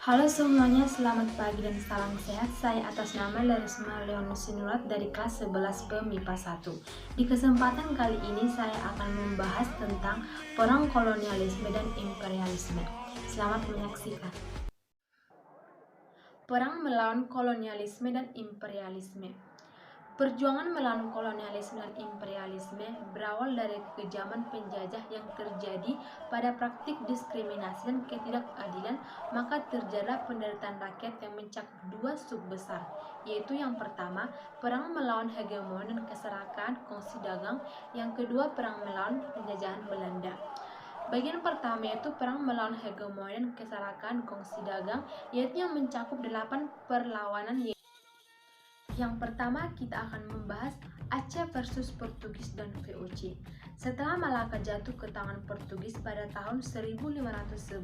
Halo semuanya, selamat pagi dan salam sehat. Saya atas nama Larisma Leonus Sinurat dari kelas 11 PMIPA 1. Di kesempatan kali ini saya akan membahas tentang perang kolonialisme dan imperialisme. Selamat menyaksikan. Perang melawan kolonialisme dan imperialisme. Perjuangan melawan kolonialisme dan imperialisme berawal dari kekejaman penjajah yang terjadi pada praktik diskriminasi dan ketidakadilan, maka terjadilah penderitaan rakyat yang mencakup dua sub besar, yaitu yang pertama, perang melawan hegemoni dan keserakaan kongsi dagang, yang kedua, perang melawan penjajahan Belanda. Bagian pertama yaitu perang melawan hegemoni dan keserakaan kongsi dagang, yaitu yang mencakup 8 perlawanan. Yang pertama, kita akan membahas Aceh versus Portugis dan VOC. Setelah Malaka jatuh ke tangan Portugis pada tahun 1511,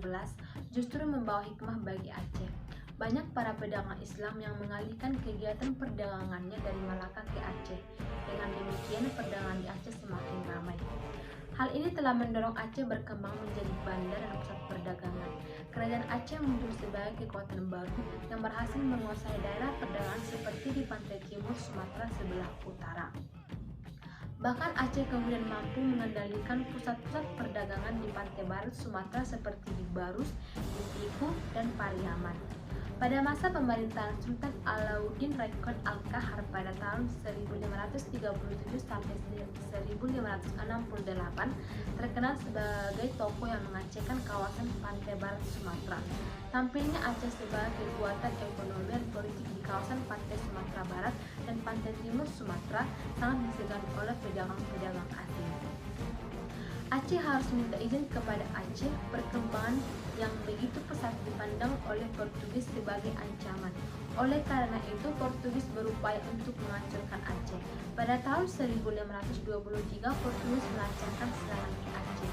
justru membawa hikmah bagi Aceh. Banyak para pedagang Islam yang mengalihkan kegiatan perdagangannya dari Malaka ke Aceh. Dengan demikian, perdagangan di Aceh semakin ramai. Hal ini telah mendorong Aceh berkembang menjadi bandar dan pusat perdagangan. Kerajaan Aceh muncul sebagai kekuatan baru yang berhasil menguasai daerah perdagangan seperti di pantai timur Sumatera sebelah utara. Bahkan Aceh kemudian mampu mengendalikan pusat-pusat perdagangan di pantai barat Sumatera seperti di Barus, di Tiku, dan Pariaman. Pada masa pemerintahan Sultan Alauddin Rekon Al-Kahar pada tahun 1537 sampai 1568, terkenal sebagai tokoh yang mengacehkan kawasan pantai barat Sumatera. Tampilnya Aceh sebagai kekuatan ekonomi dan politik di kawasan pantai Sumatera Barat dan pantai timur Sumatera sangat disegani oleh pedagang-pedagang asing. Aceh harus minta izin kepada Aceh. Perkembangan yang begitu pesat dipandang oleh Portugis sebagai ancaman. Oleh karena itu, Portugis berupaya untuk menghancurkan Aceh. Pada tahun 1523, Portugis melancarkan serangan ke Aceh.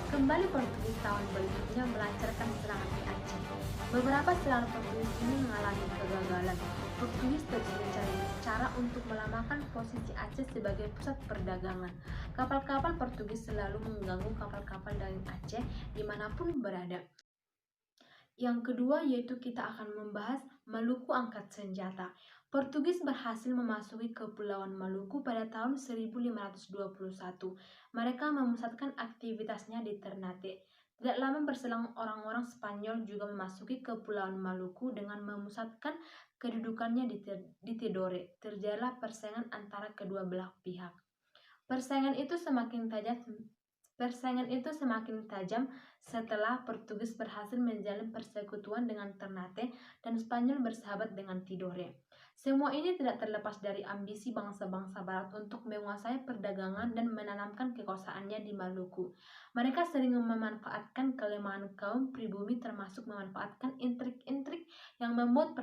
Kembali Portugis tahun berikutnya melancarkan serangan ke Aceh. Beberapa serangan Portugis ini mengalami kegagalan. Portugis terus mencari cara untuk melamakan posisi Aceh sebagai pusat perdagangan. Kapal-kapal Portugis selalu mengganggu kapal-kapal dari Aceh dimanapun berada. Yang kedua yaitu kita akan membahas Maluku angkat senjata. Portugis berhasil memasuki Kepulauan Maluku pada tahun 1521. Mereka memusatkan aktivitasnya di Ternate. Tidak lama berselang orang-orang Spanyol juga memasuki Kepulauan Maluku dengan memusatkan kedudukannya di Tidore. Terjadilah persaingan antara kedua belah pihak. Persaingan itu semakin tajam setelah Portugis berhasil menjalin persekutuan dengan Ternate dan Spanyol bersahabat dengan Tidore. Semua ini tidak terlepas dari ambisi bangsa-bangsa barat untuk menguasai perdagangan dan menanamkan kekuasaannya di Maluku. Mereka sering memanfaatkan kelemahan kaum pribumi, termasuk memanfaatkan intrik-intrik yang membuat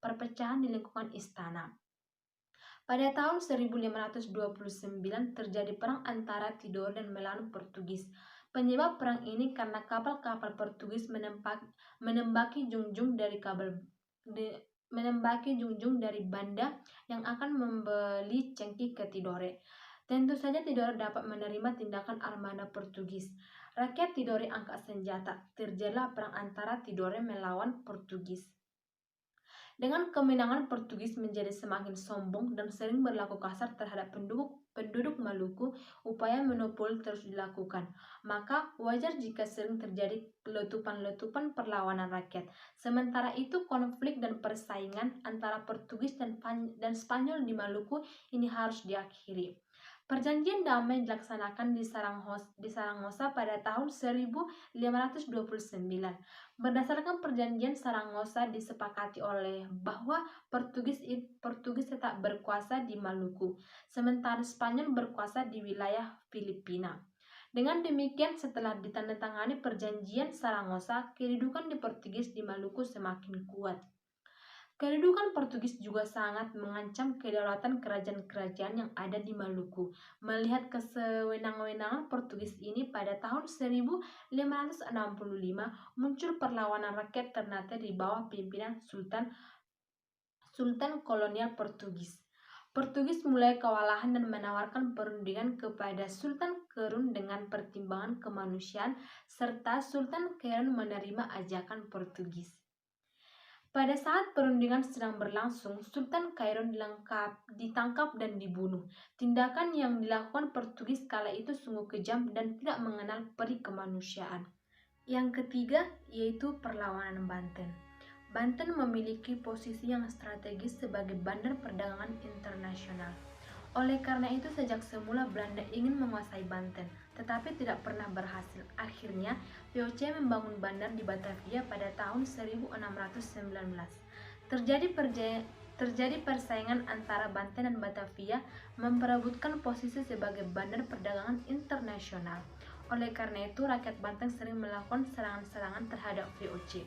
perpecahan di lingkungan istana. Pada tahun 1529 terjadi perang antara Tidore dan melawan Portugis. Penyebab perang ini karena kapal-kapal Portugis menembaki junjung dari Banda yang akan membeli cengkih ke Tidore. Tentu saja Tidore dapat menerima tindakan armada Portugis. Rakyat Tidore angkat senjata. Terjadilah perang antara Tidore melawan Portugis. Dengan kemenangan, Portugis menjadi semakin sombong dan sering berlaku kasar terhadap penduduk Maluku. Upaya monopoli terus dilakukan. Maka wajar jika sering terjadi letupan-letupan perlawanan rakyat. Sementara itu, konflik dan persaingan antara Portugis dan Spanyol di Maluku ini harus diakhiri. Perjanjian damai dilaksanakan di Sarangosa pada tahun 1529. Berdasarkan perjanjian Sarangosa disepakati oleh bahwa Portugis tetap berkuasa di Maluku, sementara Spanyol berkuasa di wilayah Filipina. Dengan demikian, setelah ditandatangani perjanjian Sarangosa, kedudukan di Portugis di Maluku semakin kuat. Kedudukan Portugis juga sangat mengancam kedaulatan kerajaan-kerajaan yang ada di Maluku. Melihat kesewenang-wenangan Portugis ini, pada tahun 1565 muncul perlawanan rakyat Ternate di bawah pimpinan Sultan kolonial Portugis. Portugis mulai kewalahan dan menawarkan perundingan kepada Sultan Kerun dengan pertimbangan kemanusiaan, serta Sultan Kerun menerima ajakan Portugis. Pada saat perundingan sedang berlangsung, Sultan Kairon ditangkap dan dibunuh. Tindakan yang dilakukan Portugis kala itu sungguh kejam dan tidak mengenal peri kemanusiaan. Yang ketiga, yaitu perlawanan Banten. Banten memiliki posisi yang strategis sebagai bandar perdagangan internasional. Oleh karena itu, sejak semula Belanda ingin menguasai Banten, tetapi tidak pernah berhasil. Akhirnya, VOC membangun bandar di Batavia pada tahun 1619. Terjadi persaingan antara Banten dan Batavia memperebutkan posisi sebagai bandar perdagangan internasional. Oleh karena itu, rakyat Banten sering melakukan serangan-serangan terhadap VOC.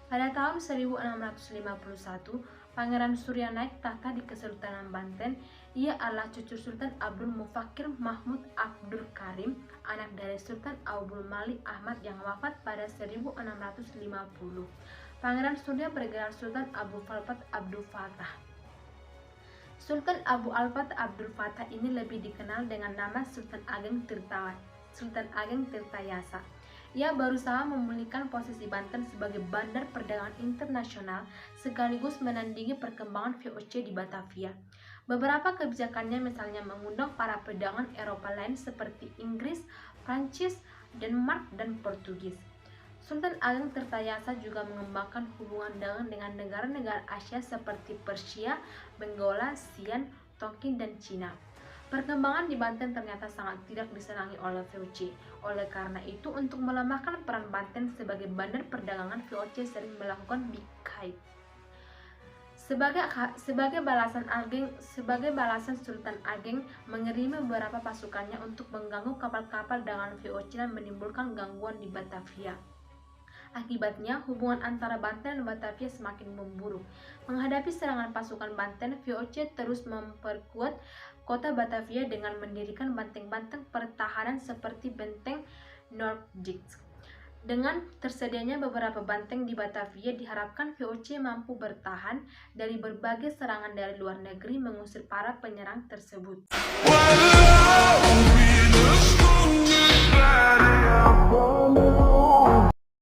Pada tahun 1651, Pangeran Surya naik tahta di Kesultanan Banten. Ia adalah cucu Sultan Abdul Mufakir Mahmud Abdul Karim, anak dari Sultan Abdul Malik Ahmad yang wafat pada 1650. Pangeran Surya bergelar Sultan Abu Alfat Abdul Fattah. Sultan Abu Alfat Abdul Fattah ini lebih dikenal dengan nama Sultan Ageng Tirtayasa. Ia berusaha memulihkan posisi Banten sebagai bandar perdagangan internasional sekaligus menandingi perkembangan VOC di Batavia. Beberapa kebijakannya misalnya mengundang para pedagang Eropa lain seperti Inggris, Prancis, Denmark, dan Portugis. Sultan Ageng Tirtayasa juga mengembangkan hubungan dagang dengan negara-negara Asia seperti Persia, Bengola, Siam, Tonkin, dan Cina. Perkembangan di Banten ternyata sangat tidak disenangi oleh VOC. Oleh karena itu, untuk melemahkan peran Banten sebagai bandar perdagangan, VOC sering melakukan bikait. Sebagai balasan, Sultan Ageng mengirimi beberapa pasukannya untuk mengganggu kapal-kapal dagangan VOC dan menimbulkan gangguan di Batavia. Akibatnya, hubungan antara Banten dan Batavia semakin memburuk. Menghadapi serangan pasukan Banten, VOC terus memperkuat kota Batavia dengan mendirikan benteng-benteng pertahanan seperti benteng Noordwijks. Dengan tersedianya beberapa benteng di Batavia, diharapkan VOC mampu bertahan dari berbagai serangan dari luar negeri mengusir para penyerang tersebut.